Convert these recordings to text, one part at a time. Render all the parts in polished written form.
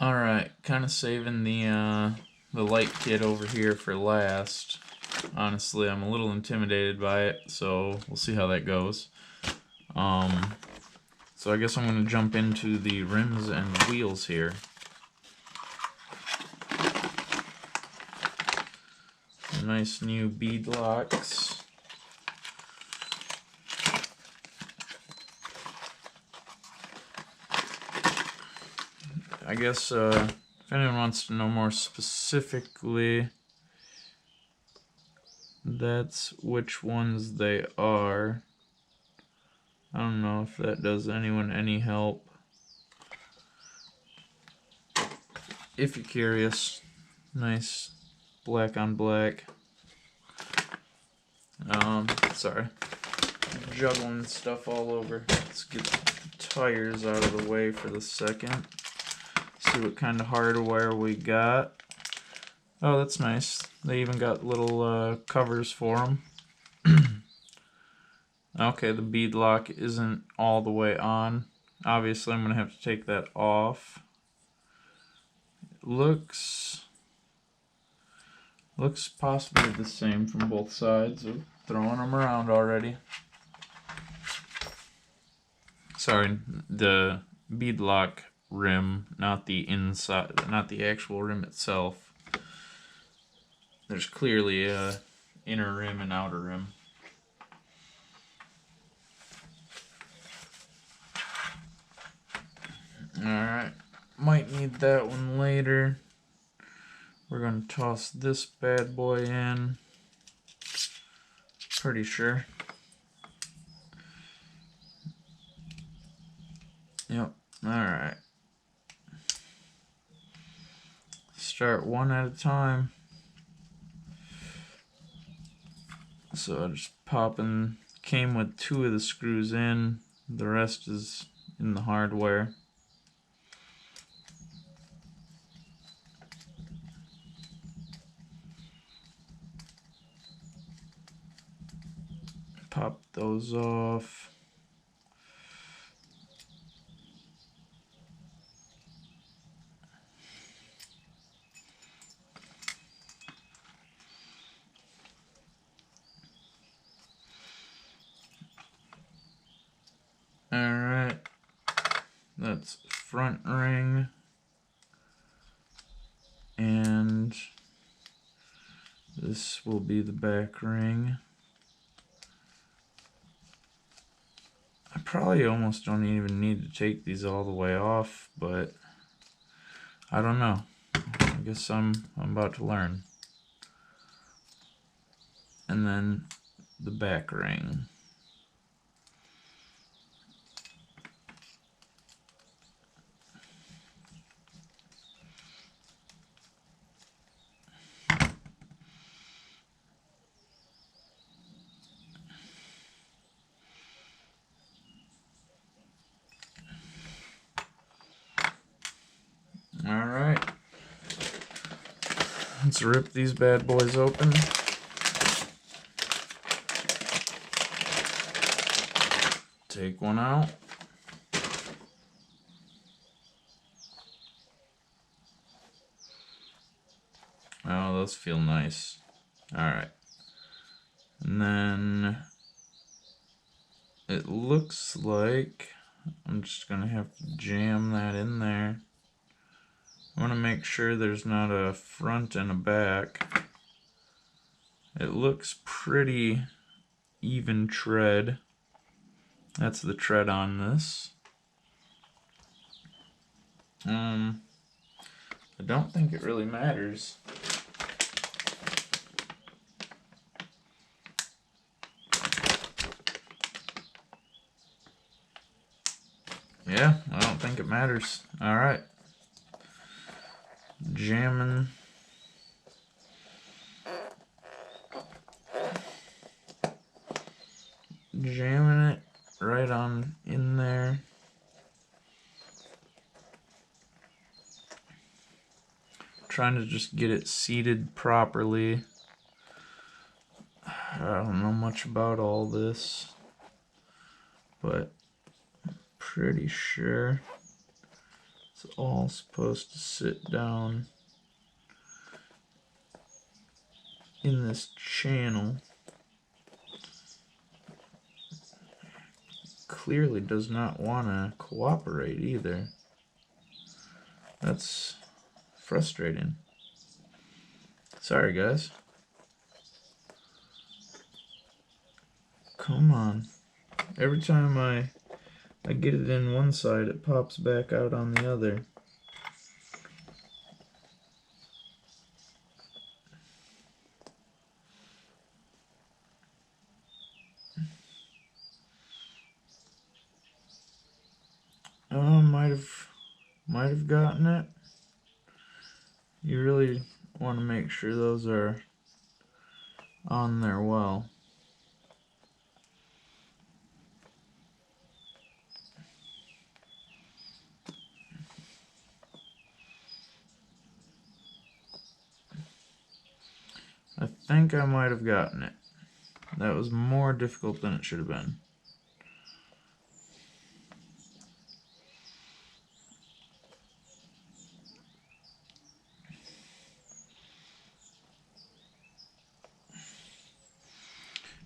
Alright, kind of saving the light kit over here for last. Honestly, I'm a little intimidated by it, so we'll see how that goes. So I guess I'm going to jump into the rims and wheels here. Nice new beadlocks. I guess if anyone wants to know more specifically, that's which ones they are. I don't know if that does anyone any help. If you're curious, nice black on black. Sorry, juggling stuff all over. Let's get the tires out of the way for the second. See what kind of hardware we got. Oh, that's nice. They even got little covers for them. Okay, the bead lock isn't all the way on. Obviously, I'm going to have to take that off. It looks possibly the same from both sides. Of throwing them around already. Sorry, the bead lock rim, not the inside, not the actual rim itself. There's clearly a inner rim and outer rim. Alright, might need that one later. We're going to toss this bad boy in. Pretty sure. Yep, alright. Start one at a time. So I just popping, came with 2 of the screws in, the rest is in the hardware. Pop those off. Alright, that's front ring, and this will be the back ring. I probably almost don't even need to take these all the way off, but I don't know. I guess I'm about to learn. And then the back ring. Alright, let's rip these bad boys open. Take one out. Oh, those feel nice. Alright. And then it looks like I'm just gonna have to jam that in there. I want to make sure there's not a front and a back. It looks pretty even tread. That's the tread on this. I don't think it really matters. Yeah, I don't think it matters. Alright. Jamming. Jamming it right on in there. Trying to just get it seated properly. I don't know much about all this, but I'm pretty sure It's all supposed to sit down in this channel. Clearly does not want to cooperate either. That's frustrating. Sorry, guys. Come on. Every time I get it in one side, it pops back out on the other. Oh, might have gotten it. You really want to make sure those are on there well. I think I might have gotten it. That was more difficult than it should have been.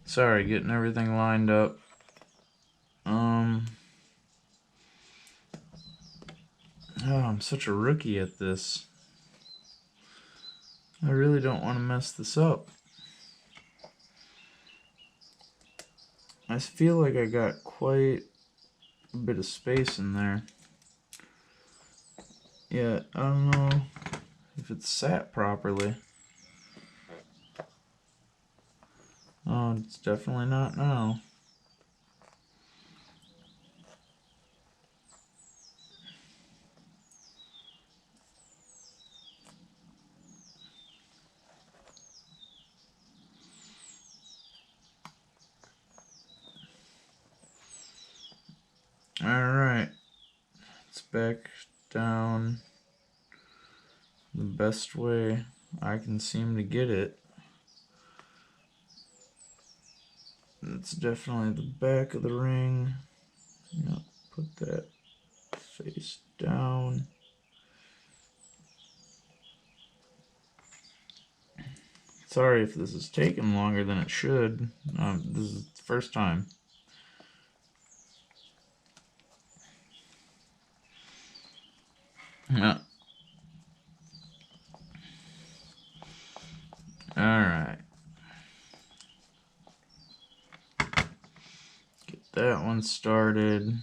Sorry, getting everything lined up. Oh, I'm such a rookie at this. I really don't want to mess this up. I feel like I got quite a bit of space in there. Yeah, I don't know if it's sat properly. Oh, it's definitely not now. Alright, it's back down the best way I can seem to get it. It's definitely the back of the ring. Yep, put that face down. Sorry if this is taking longer than it should. This is the first time. Yeah. Alright. Get that one started.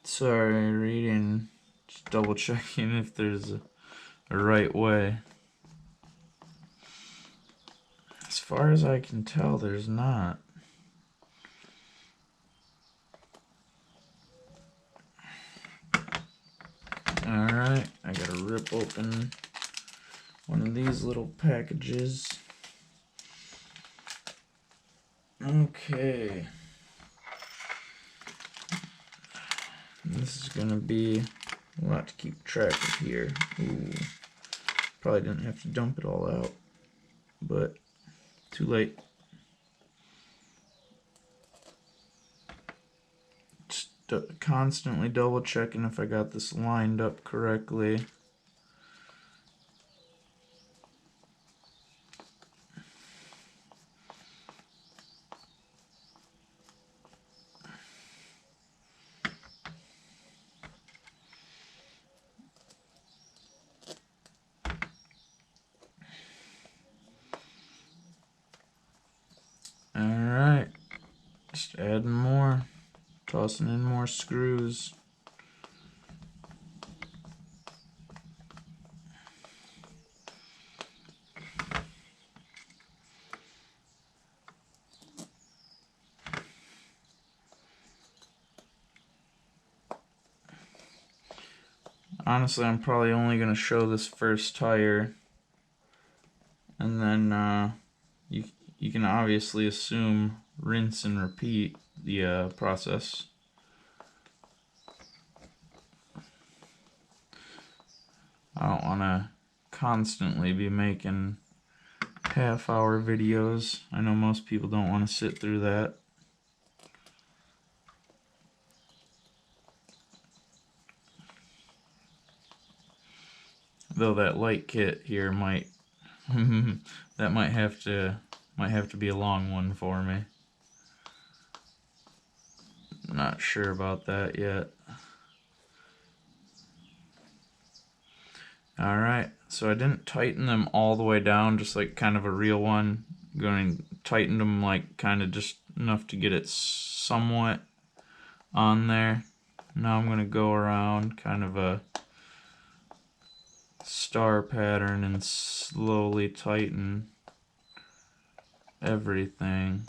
Sorry, reading, just double checking if there's a right way. As far as I can tell, there's not. Alright, I gotta rip open one of these little packages. Okay. This is gonna be a lot to keep track of here. Ooh. Probably didn't have to dump it all out, but too late. Just constantly double checking if I got this lined up correctly. Alright, just adding more, tossing in more screws. honestly, I'm probably only going to show this first tire, and then you can obviously assume rinse and repeat the process. I don't want to constantly be making half-hour videos. I know most people don't want to sit through that. Though that light kit here might that might have to be a long one for me. Not sure about that yet. Alright, so I didn't tighten them all the way down, just like kind of a real one. I'm going to tighten them like kind of just enough to get it somewhat on there. Now I'm going to go around kind of a star pattern and slowly tighten everything.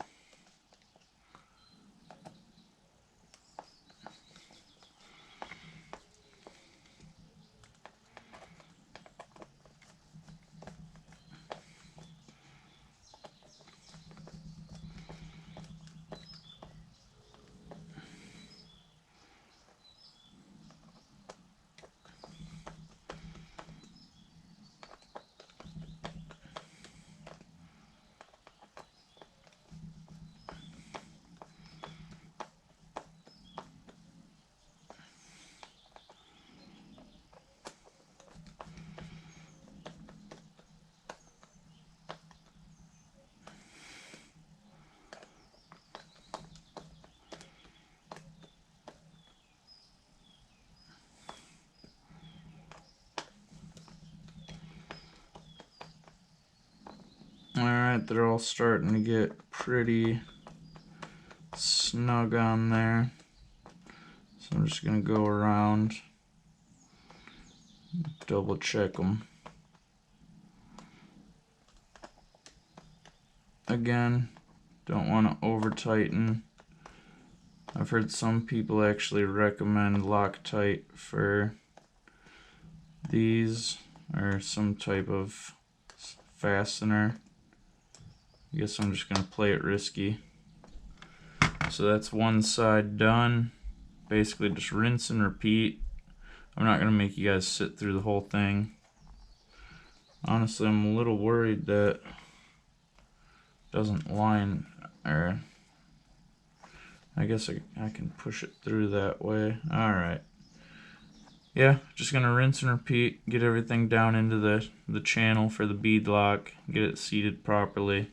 Alright, they're all starting to get pretty snug on there. So I'm just going to go around, double check them. Again, don't want to over tighten. I've heard some people actually recommend Loctite for these, or some type of fastener. I guess I'm just going to play it risky. So that's one side done. Basically just rinse and repeat. I'm not going to make you guys sit through the whole thing. Honestly, I'm a little worried that it doesn't line, or I guess I can push it through that way. Alright. Yeah, just going to rinse and repeat, get everything down into the channel for the bead lock, get it seated properly.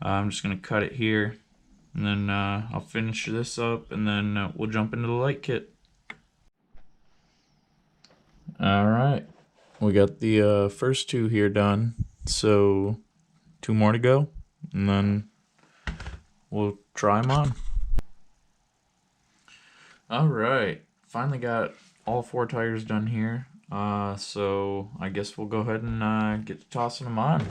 I'm just going to cut it here, and then I'll finish this up, and then we'll jump into the light kit. Alright, we got the first two here done, so 2 more to go, and then we'll try them on. Alright, finally got all 4 tires done here, so I guess we'll go ahead and get to tossing them on.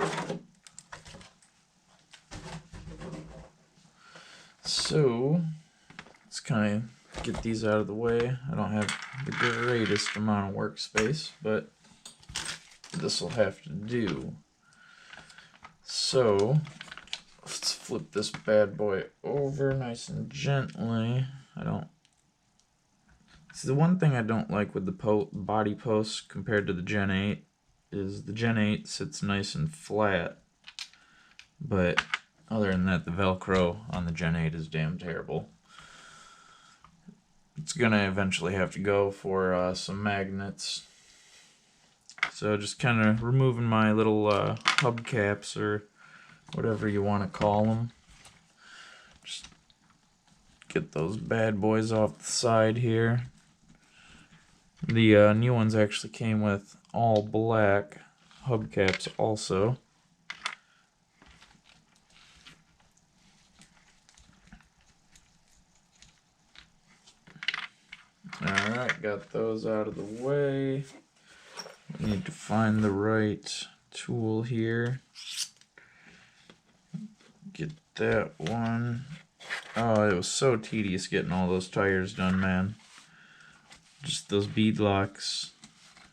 So, let's kind of get these out of the way. I don't have the greatest amount of workspace, but this will have to do. So, let's flip this bad boy over nice and gently. See, the one thing I don't like with the body posts compared to the Gen 8 is the Gen 8 sits nice and flat, but other than that, the Velcro on the Gen 8 is damn terrible. It's gonna eventually have to go for some magnets. So just kind of removing my little hubcaps, or whatever you want to call them. Just get those bad boys off the side here. The new ones actually came with all black hubcaps also. Alright, got those out of the way. We need to find the right tool here. Get that one. Oh, it was so tedious getting all those tires done, man. Just those beadlocks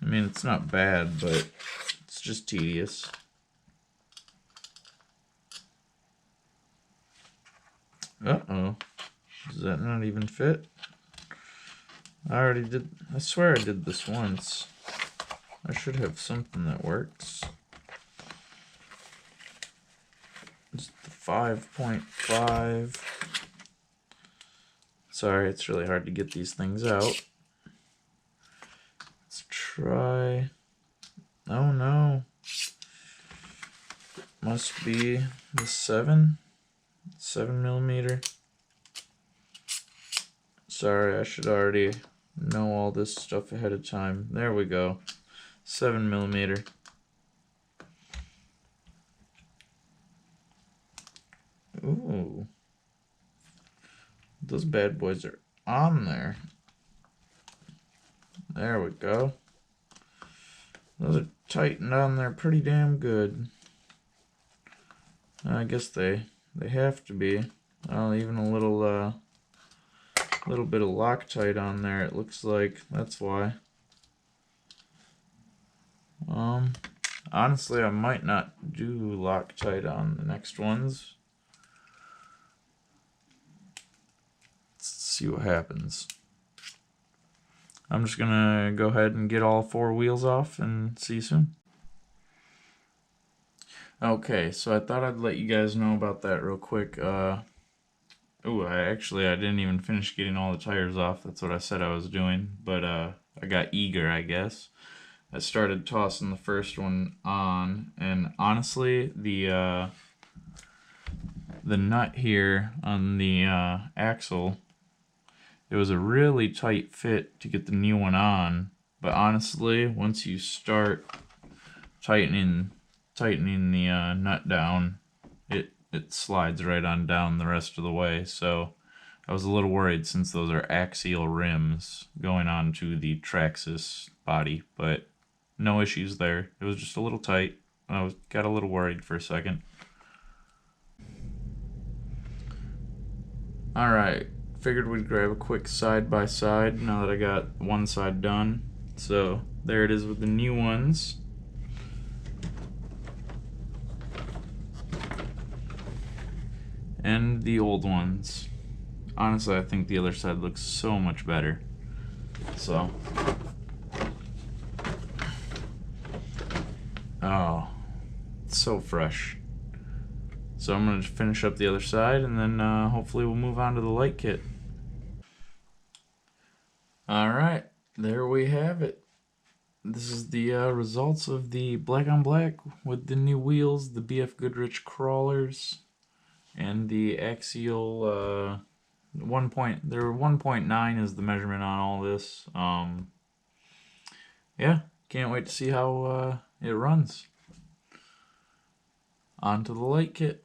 I mean, it's not bad, but it's just tedious. Uh-oh. Does that not even fit? I swear I did this once. I should have something that works. It's the 5.5. Sorry, it's really hard to get these things out. Let's try. Oh no. Must be the 7 millimeter. Sorry, I should already know all this stuff ahead of time. There we go. 7 millimeter. Ooh. Those bad boys are on there. There we go. Those are tightened on there pretty damn good. I guess they have to be. Even a little bit of Loctite on there, it looks like. That's why. Honestly, I might not do Loctite on the next ones. Let's see what happens. I'm just gonna go ahead and get all 4 wheels off and see you soon. Okay, so I thought I'd let you guys know about that real quick. I didn't even finish getting all the tires off. That's what I said I was doing, but I got eager, I guess. I started tossing the first one on, and honestly, the nut here on the axle, it was a really tight fit to get the new one on, but honestly, once you start tightening the nut down, it slides right on down the rest of the way. So I was a little worried since those are axial rims going on to the Traxxas body, but no issues there. It was just a little tight. Got a little worried for a second. Alright, figured we'd grab a quick side by side now that I got one side done. So there it is with the new ones. And the old ones. Honestly, I think the other side looks so much better. So, oh, it's so fresh. So I'm going to finish up the other side, and then hopefully we'll move on to the light kit. Alright, there we have it. This is the results of the black on black with the new wheels, the BF Goodrich Krawlers, and the axial 1.9 is the measurement on all this. Yeah, can't wait to see how it runs. On to the light kit.